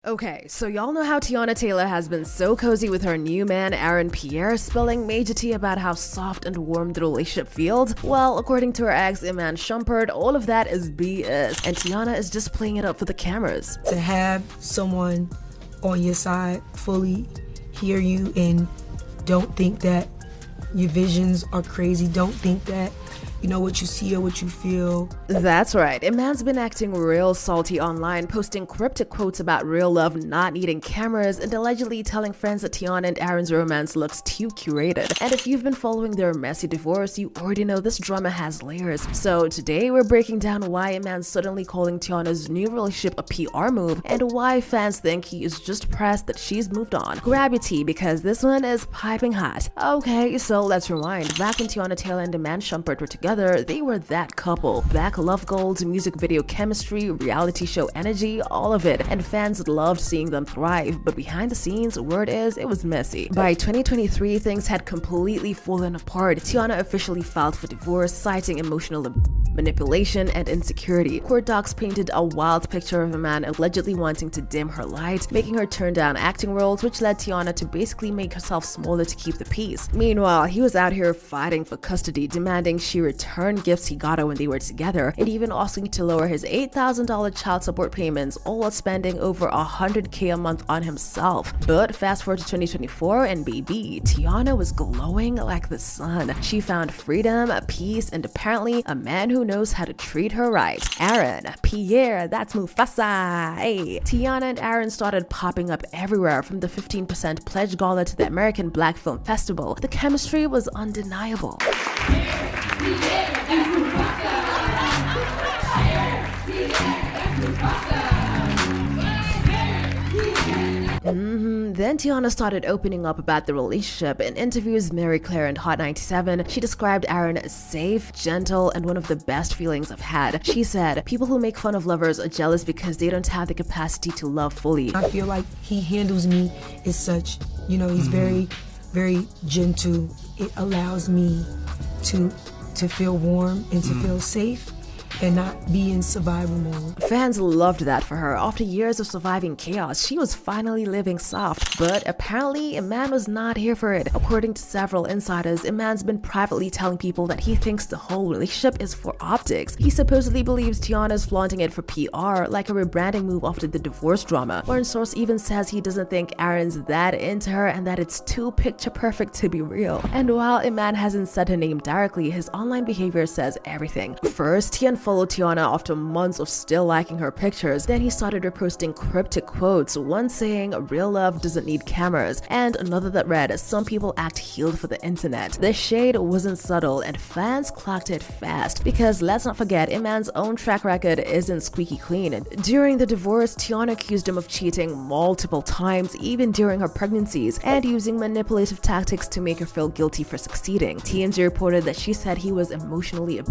Okay, so y'all know how Teyana Taylor has been so cozy with her new man Aaron Pierre, spilling major tea about how soft and warm the relationship feels? Well, according to her ex Iman Shumpert, all of that is BS, and Teyana is just playing it up for the cameras. To have someone on your side fully hear you and don't think that your visions are crazy, don't think that you know what you see or what you feel. That's right, Iman's been acting real salty online, posting cryptic quotes about real love not needing cameras and allegedly telling friends that Teyana and Aaron's romance looks too curated. And if you've been following their messy divorce, you already know this drama has layers. So today we're breaking down why Iman's suddenly calling Teyana's new relationship a PR move and why fans think he is just pressed that she's moved on. Grab your tea because this one is piping hot. Okay, so let's rewind. Back when Teyana Taylor and Iman Shumpert were together, they were that couple. Back love gold, music video chemistry, reality show energy, all of it, and fans loved seeing them thrive. But behind the scenes, word is it was messy. By 2023, things had completely fallen apart. Teyana officially filed for divorce, citing emotional manipulation and insecurity. Court docs painted a wild picture of a man allegedly wanting to dim her light, making her turn down acting roles, which led Teyana to basically make herself smaller to keep the peace. Meanwhile, he was out here fighting for custody, demanding she return gifts he got her when they were together, and even asking to lower his $8,000 child support payments, all while spending over $100K a month on himself. But fast forward to 2024 and baby, Teyana was glowing like the sun. She found freedom, peace, and apparently a man who knows how to treat her right. Aaron Pierre, that's Mufasa. Hey, Teyana and Aaron started popping up everywhere, from the 15% pledge gala to the American Black Film Festival. The chemistry was undeniable. Then Teyana started opening up about the relationship. In interviews Mary Claire and Hot 97, she described Aaron as safe, gentle, and one of the best feelings I've had. She said, people who make fun of lovers are jealous because they don't have the capacity to love fully. I feel like he handles me as such, you know, he's very, very gentle. It allows me to feel warm and to feel safe and not be in survival mode. Fans loved that for her. After years of surviving chaos, she was finally living soft. But apparently, Iman was not here for it. According to several insiders, Iman's been privately telling people that he thinks the whole relationship is for optics. He supposedly believes Teyana's flaunting it for PR, like a rebranding move after the divorce drama. One source even says he doesn't think Aaron's that into her and that it's too picture perfect to be real. And while Iman hasn't said her name directly, his online behavior says everything. First, he unfollowed Teyana after months of still liking her pictures. Then he started reposting cryptic quotes, one saying real love doesn't need cameras, and another that read some people act healed for the internet. The shade wasn't subtle and fans clocked it fast, because let's not forget Iman's own track record isn't squeaky clean. During the divorce, Teyana accused him of cheating multiple times, even during her pregnancies, and using manipulative tactics to make her feel guilty for succeeding. TMZ reported that she said he was emotionally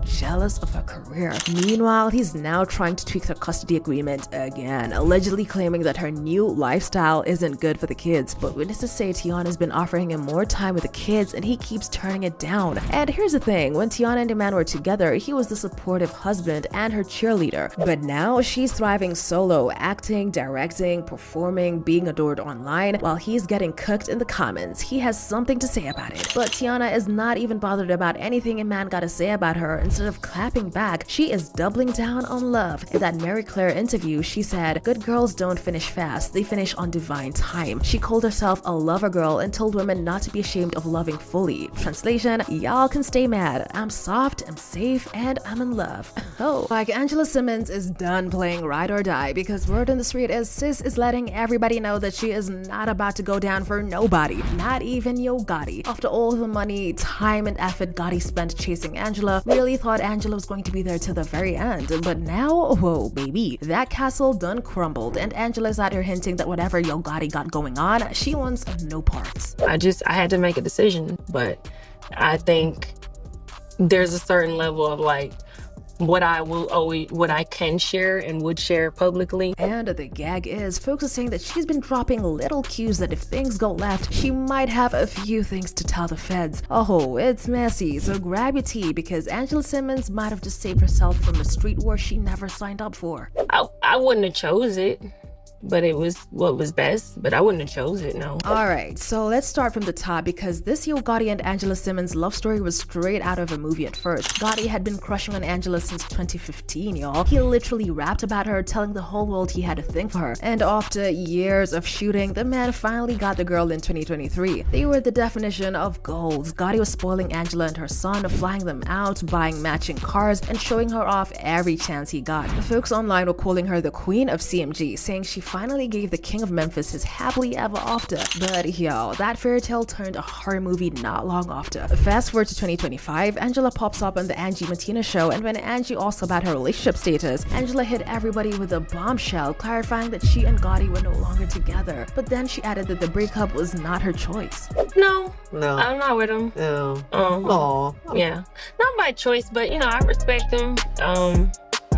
jealous of her career. Meanwhile, he's now trying to tweak their custody agreement again, allegedly claiming that her new lifestyle isn't good for the kids. But witnesses say Teyana's been offering him more time with the kids and he keeps turning it down. And here's the thing, when Teyana and Iman were together, he was the supportive husband and her cheerleader. But now she's thriving solo, acting, directing, performing, being adored online, while he's getting cooked in the comments. He has something to say about it. But Teyana is not even bothered about anything Iman got to say about her. Instead of clapping back, she is doubling down on love. In that Mary Claire interview, she said, "Good girls don't finish fast, they finish on divine time." She called herself a lover girl and told women not to be ashamed of loving fully. Translation, y'all can stay mad. I'm soft, I'm safe, and I'm in love. Oh, like Angela Simmons is done playing ride or die, because word on the street is sis is letting everybody know that she is not about to go down for nobody, not even yo Gotti. After all the money, time, and effort Gotti spent chasing Angela, really thought Angela was going to be there till the very end. But now, whoa baby, that castle done crumbled, and Angela's out here hinting that whatever yo Gotti got going on, she wants no parts. I had to make a decision, but I think there's a certain level of like what I can share and would share publicly. And the gag is, folks are saying that she's been dropping little cues that if things go left, she might have a few things to tell the feds. Oh, it's messy, so grab your tea, because Angela Simmons might have just saved herself from a street war she never signed up for. I wouldn't have chose it. but it was what was best. But I wouldn't have chose it, no. Alright, so let's start from the top because this Yo Gotti and Angela Simmons love story was straight out of a movie at first. Gotti had been crushing on Angela since 2015, y'all. He literally rapped about her, telling the whole world he had a thing for her. And after years of shooting, the man finally got the girl in 2023. They were the definition of goals. Gotti was spoiling Angela and her son, flying them out, buying matching cars, and showing her off every chance he got. The folks online were calling her the queen of CMG, saying she finally gave the king of Memphis his happily ever after. But yo, that fairy tale turned a horror movie not long after. Fast forward to 2025, Angela pops up on the Angie Martinez show, and when Angie asked about her relationship status, Angela hit everybody with a bombshell, clarifying that she and Gotti were no longer together. But then she added that the breakup was not her choice. No, No. I'm not with him. No. Aw. Yeah, not my choice, but you know, I respect him.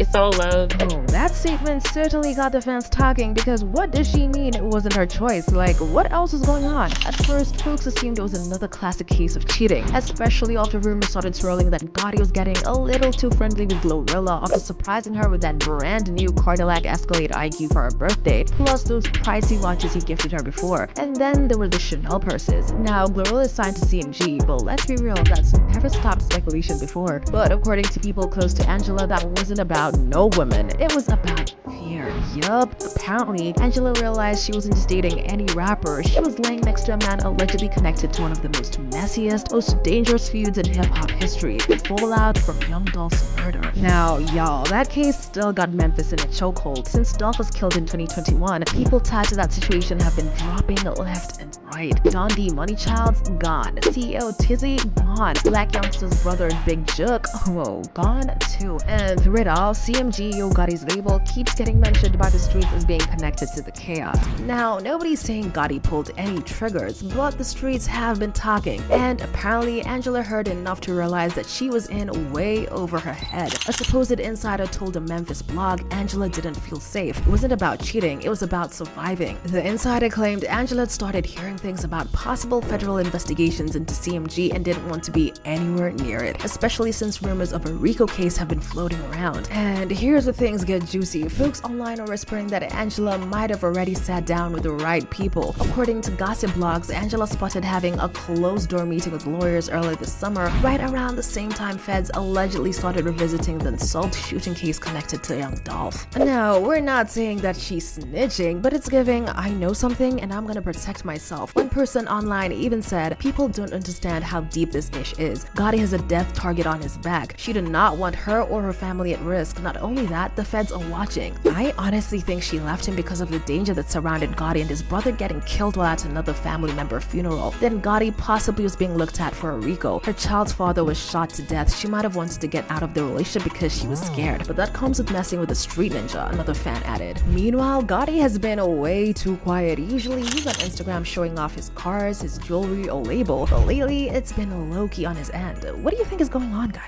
It's all love. Oh, that statement certainly got the fans talking because what does she mean it wasn't her choice? Like, what else is going on? At first, folks assumed it was another classic case of cheating, especially after rumors started swirling that Gotti was getting a little too friendly with Glorilla after surprising her with that brand new Cadillac Escalade IQ for her birthday, plus those pricey watches he gifted her before. And then there were the Chanel purses. Now, Glorilla is signed to CMG, but let's be real, that's never stopped speculation before. But according to people close to Angela, that wasn't about no woman, it was about fear. Yup, apparently Angela realized she wasn't just dating any rapper, she was laying next to a man allegedly connected to one of the most messiest, most dangerous feuds in hip-hop history, the fallout from Young Dolph's murder. Now y'all, that case still got Memphis in a chokehold. Since Dolph was killed in 2021, people tied to that situation have been dropping left and right. Don D Money Child's gone, CEO Tizzy gone, Black Youngster's brother Big Jook, whoa, gone too. And through it all, CMG Yo Gotti's label keeps getting mentioned by the streets as being connected to the chaos. Now, nobody's saying Gotti pulled any triggers, but the streets have been talking, and apparently Angela heard enough to realize that she was in way over her head. A supposed insider told a Memphis blog Angela didn't feel safe. It wasn't about cheating, it was about surviving. The insider claimed Angela had started hearing things about possible federal investigations into CMG and didn't want to be anywhere near it, especially since rumors of a RICO case have been floating around. And here's where things get juicy. Folks online are whispering that Angela might have already sat down with the right people. According to gossip blogs, Angela spotted having a closed-door meeting with lawyers earlier this summer, right around the same time feds allegedly started revisiting the assault shooting case connected to Young Dolph. Now, we're not saying that she's snitching, but it's giving, I know something and I'm gonna protect myself. One person online even said, people don't understand how deep this ish is. Gotti has a death target on his back. She did not want her or her family at risk. Not only that, the feds are watching. I honestly think she left him because of the danger that surrounded Gotti and his brother getting killed while at another family member funeral. Then Gotti possibly was being looked at for a RICO. Her child's father was shot to death. She might have wanted to get out of the relationship because she was scared. But that comes with messing with a street ninja, another fan added. Meanwhile, Gotti has been way too quiet. Usually he's on Instagram showing off his cars, his jewelry, or label, but lately it's been low-key on his end. What do you think is going on, guys?